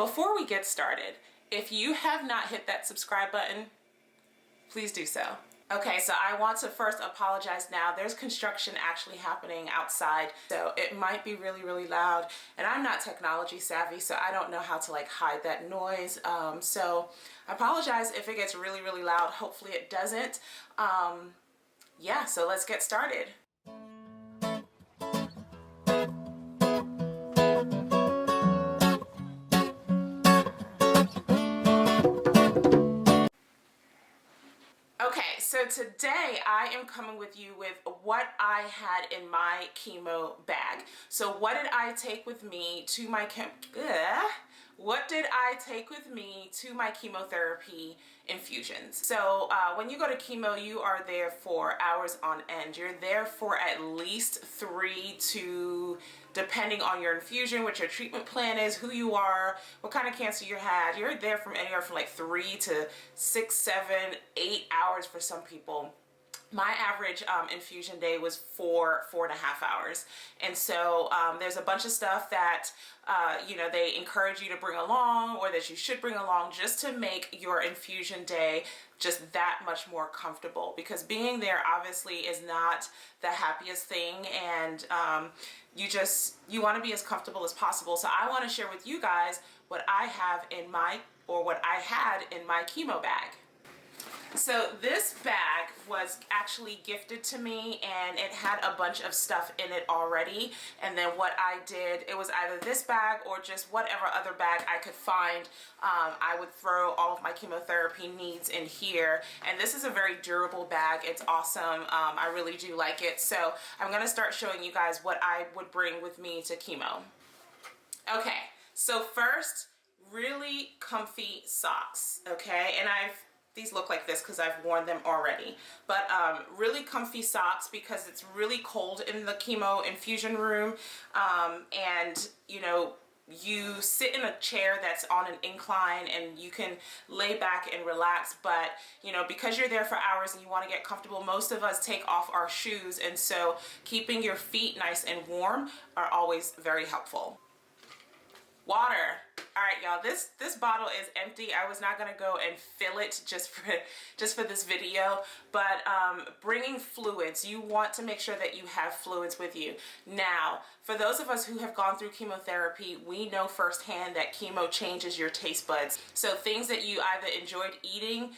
Before we get started, if you have not hit that subscribe button, please do so. Okay, so I want to first apologize now. There's construction actually happening outside, so it might be really, really loud. And I'm not technology savvy, so I don't know how to like hide that noise. So I apologize if it gets really, really loud. Hopefully it doesn't. Yeah, so let's get started. Okay, so today I am coming with you with what I had in my chemo bag. So what did I take with me to my chemotherapy infusions? So when you go to chemo, you are there for hours on end. You're there for at least 3 to, depending on your infusion, what your treatment plan is, who you are, what kind of cancer you had. You're there from anywhere from like 3 to 6, 7, 8 hours for some people. My average infusion day was 4.5 hours. And so there's a bunch of stuff that, you know, they encourage you to bring along, or that you should bring along, just to make your infusion day just that much more comfortable. Because being there obviously is not the happiest thing, and you want to be as comfortable as possible. So I want to share with you guys what I have in my, or what I had in my chemo bag. So this bag was actually gifted to me, and it had a bunch of stuff in it already. And then what I did, it was either this bag or just whatever other bag I could find. I would throw all of my chemotherapy needs in here. And this is a very durable bag. It's awesome. I really do like it. So I'm going to start showing you guys what I would bring with me to chemo. Okay, so first, really comfy socks. Okay, and these look like this because I've worn them already, but really comfy socks, because it's really cold in the chemo infusion room, and you know, you sit in a chair that's on an incline and you can lay back and relax, but you know, because you're there for hours and you want to get comfortable, most of us take off our shoes, and so keeping your feet nice and warm are always very helpful. Water. All right, y'all, this bottle is empty. I was not gonna go and fill it just for this video, but bringing fluids, you want to make sure that you have fluids with you. Now, for those of us who have gone through chemotherapy, we know firsthand that chemo changes your taste buds. So things that you either enjoyed eating,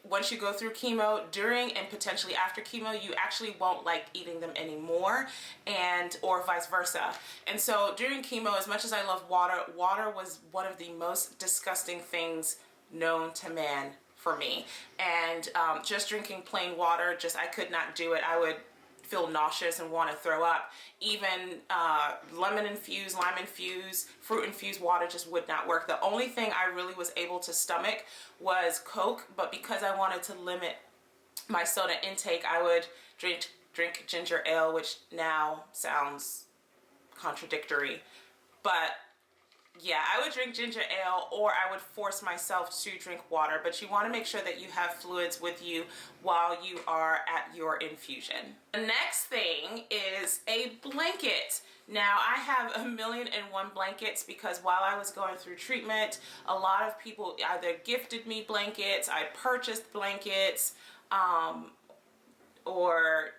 once you go through chemo, during and potentially after chemo, you actually won't like eating them anymore, or vice versa. And so during chemo, as much as I love water, water was one of the most disgusting things known to man for me. And just drinking plain water, I could not do it. I would feel nauseous and want to throw up. Even lemon infused, lime infused, fruit infused water just would not work. The only thing I really was able to stomach was Coke, but because I wanted to limit my soda intake, I would drink ginger ale, which now sounds contradictory, but yeah, I would drink ginger ale, or I would force myself to drink water. But you want to make sure that you have fluids with you while you are at your infusion. The next thing is a blanket. Now, I have 1,000,001 blankets, because while I was going through treatment, a lot of people either gifted me blankets, I purchased blankets, or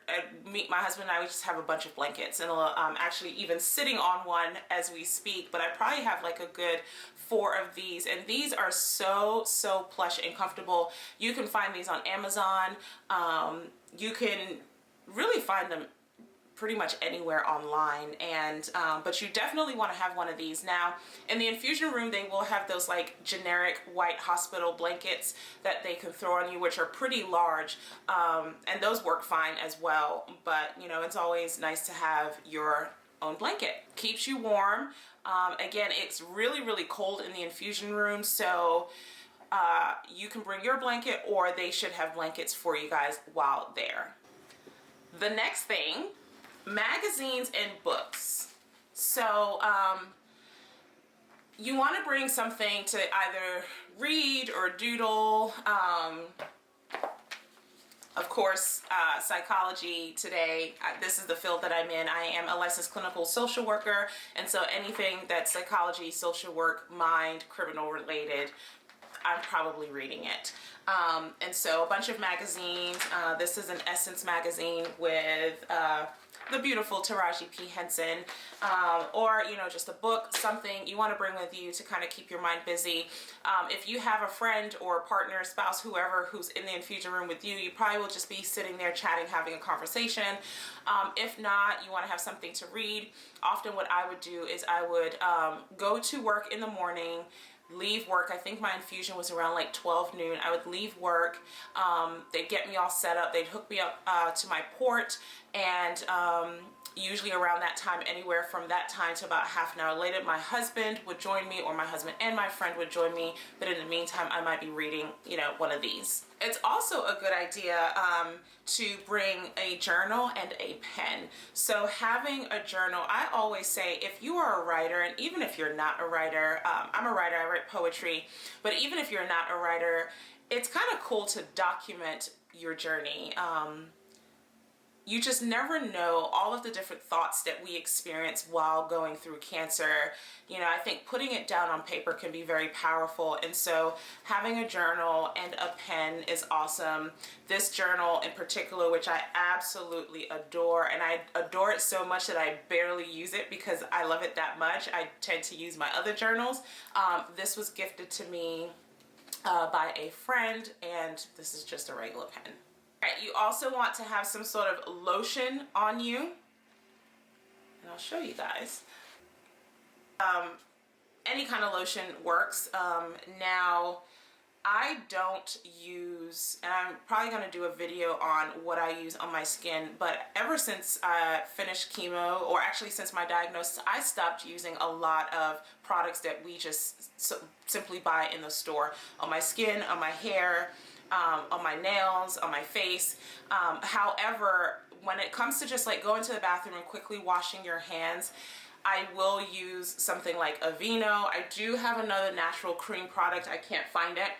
my husband and I, we just have a bunch of blankets, and I'm actually even sitting on one as we speak, but I probably have like a good 4 of these, and these are so plush and comfortable. You can find these on Amazon. You can really find them pretty much anywhere online, and but you definitely want to have one of these. Now, in the infusion room, they will have those like generic white hospital blankets that they can throw on you, which are pretty large, and those work fine as well. But you know, it's always nice to have your own blanket. Keeps you warm. Again, it's really cold in the infusion room, so you can bring your blanket, or they should have blankets for you guys while there. The next thing, magazines and books. So you want to bring something to either read or doodle. Of course, psychology today, this is the field that I'm in. I am a licensed clinical social worker, and so anything that's psychology, social work, mind, criminal related, I'm probably reading it. And so a bunch of magazines. This is an Essence magazine with the beautiful Taraji P. Henson, or, you know, just a book, something you want to bring with you to kind of keep your mind busy. If you have a friend or partner, spouse, whoever who's in the infusion room with you, you probably will just be sitting there chatting, having a conversation. If not, you want to have something to read. Often what I would do is I would go to work in the morning, leave work. I think my infusion was around like 12 noon. I would leave work. They'd get me all set up. They'd hook me up to my port, and usually around that time, anywhere from that time to about half an hour later, my husband would join me, or my husband and my friend would join me. But in the meantime, I might be reading, you know, one of these. It's also a good idea to bring a journal and a pen. So having a journal, I always say, if you are a writer, and even if you're not a writer, I'm a writer, I write poetry, but even if you're not a writer, it's kind of cool to document your journey. You just never know all of the different thoughts that we experience while going through cancer. You know, I think putting it down on paper can be very powerful. And so having a journal and a pen is awesome. This journal in particular, which I absolutely adore, and I adore it so much that I barely use it because I love it that much. I tend to use my other journals. This was gifted to me by a friend, and this is just a regular pen. You also want to have some sort of lotion on you, and I'll show you guys. Any kind of lotion works. Now, I don't use, and I'm probably going to do a video on what I use on my skin, but ever since I finished chemo, or actually since my diagnosis, I stopped using a lot of products that we just simply buy in the store on my skin, on my hair, on my nails, on my face. However, when it comes to just like going to the bathroom and quickly washing your hands, I will use something like Aveeno. I do have another natural cream product. I can't find it.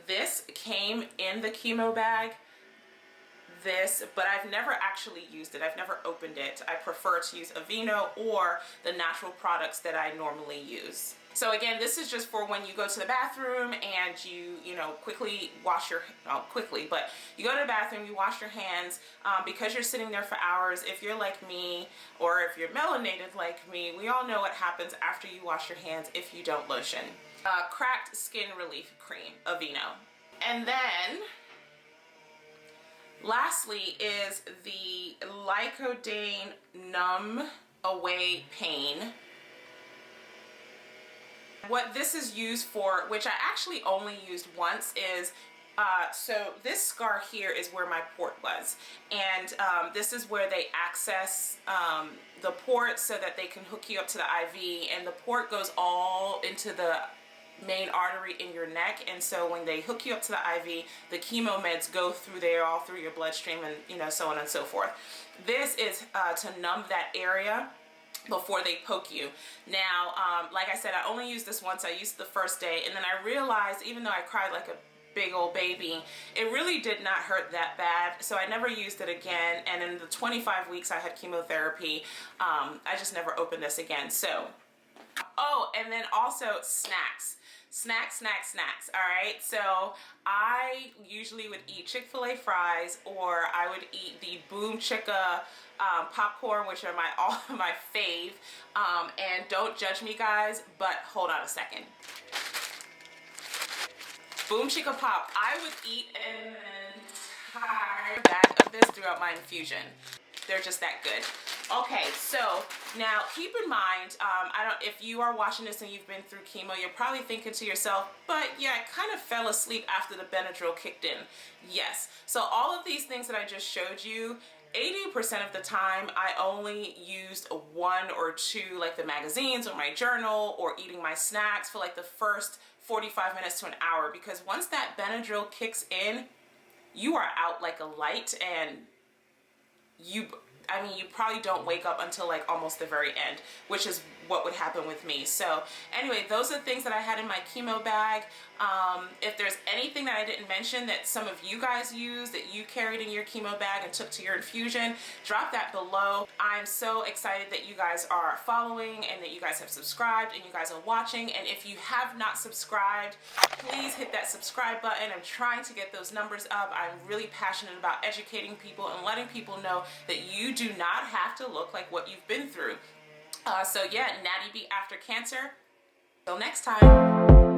This came in the chemo bag. But I've never actually used it. I've never opened it. I prefer to use Aveeno or the natural products that I normally use. So again, this is just for when you go to the bathroom and you know, quickly wash your, but you go to the bathroom, you wash your hands, because you're sitting there for hours. If you're like me, or if you're melanated like me, we all know what happens after you wash your hands if you don't lotion. Cracked Skin Relief Cream, Aveeno. And then, lastly is the Lycodane Numb Away Pain. What this is used for, which I actually only used once, is so this scar here is where my port was, and this is where they access the port so that they can hook you up to the IV, and the port goes all into the main artery in your neck, and so when they hook you up to the IV, the chemo meds go through there, all through your bloodstream, and you know, so on and so forth. This is to numb that area before they poke you. Now, like I said, I only used this once. I used it the first day, and then I realized, even though I cried like a big old baby, it really did not hurt that bad, so I never used it again. And in the 25 weeks I had chemotherapy, I just never opened this again. So, oh, and then also snacks. Snacks, all right? So I usually would eat Chick-fil-A fries, or I would eat the Boom Chicka popcorn, which are my fave. And don't judge me, guys, but hold on a second. Boom Chicka Pop, I would eat an entire bag of this throughout my infusion. They're just that good. Okay, so now keep in mind, if you are watching this and you've been through chemo, you're probably thinking to yourself, but yeah, I kind of fell asleep after the Benadryl kicked in. Yes, so all of these things that I just showed you, 80% of the time I only used one or two, like the magazines or my journal or eating my snacks, for like the first 45 minutes to an hour, because once that Benadryl kicks in, you are out like a light, and you probably don't wake up until like almost the very end, which is what would happen with me. So anyway, those are the things that I had in my chemo bag. If there's anything that I didn't mention that some of you guys use, that you carried in your chemo bag and took to your infusion, drop that below. I'm so excited that you guys are following and that you guys have subscribed and you guys are watching. And if you have not subscribed, please hit that subscribe button. I'm trying to get those numbers up. I'm really passionate about educating people and letting people know that you do not have to look like what you've been through. So yeah, Natty B after cancer. Till next time.